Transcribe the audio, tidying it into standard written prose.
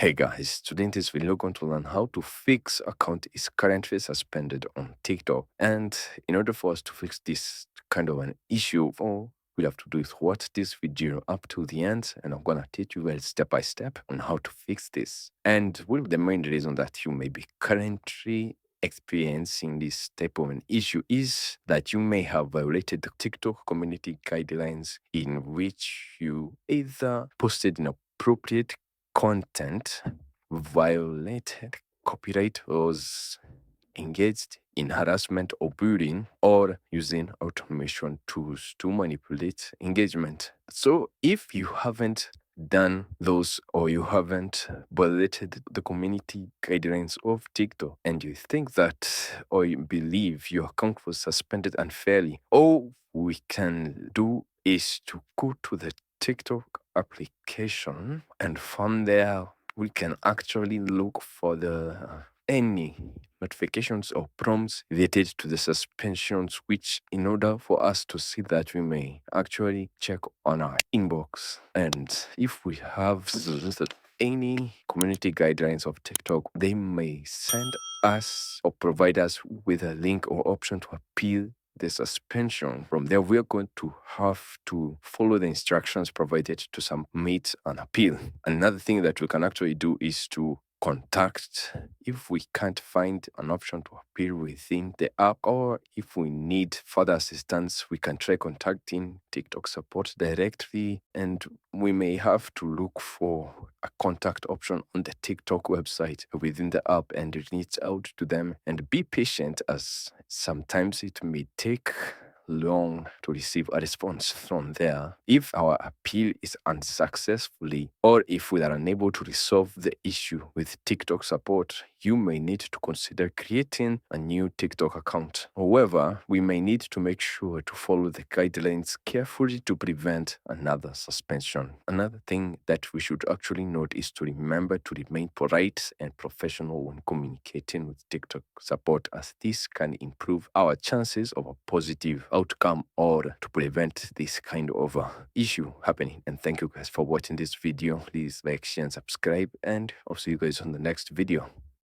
Hey guys, today in this video we're going to learn how to fix account is currently suspended on TikTok. And in order for us to fix this kind of an issue, all we have to do is watch this video up to the end, and I'm gonna teach you guys step by step on how to fix this. And one of the main reason that you may be currently experiencing this type of an issue is that you may have violated the TikTok community guidelines in which you either posted inappropriate content, violated copyright laws, engaged in harassment or bullying, or using automation tools to manipulate engagement. So if you haven't done those, or you haven't violated the community guidelines of TikTok, and you think that, or you believe your account was suspended unfairly, all we can do is to go to the TikTok application, and from there we can actually look for the any notifications or prompts related to the suspensions, which in order for us to see that, we may actually check on our inbox. And if we have any community guidelines of TikTok, they may send us or provide us with a link or option to appeal the suspension. From there, we're going to have to follow the instructions provided to submit an appeal. Another thing that we can actually do is to contact, if we can't find an option to appeal within the app, or if we need further assistance, we can try contacting TikTok support directly, and we may have to look for a contact option on the TikTok website within the app and reach out to them, and be patient, as sometimes it may take long to receive a response from there. If our appeal is unsuccessfully, or if we are unable to resolve the issue with TikTok support, you may need to consider creating a new TikTok account. However, we may need to make sure to follow the guidelines carefully to prevent another suspension. Another thing that we should actually note is to remember to remain polite and professional when communicating with TikTok support, as this can improve our chances of a positive outcome, or to prevent this kind of issue happening. And thank you guys for watching this video. Please like, share, and subscribe, and I'll see you guys on the next video.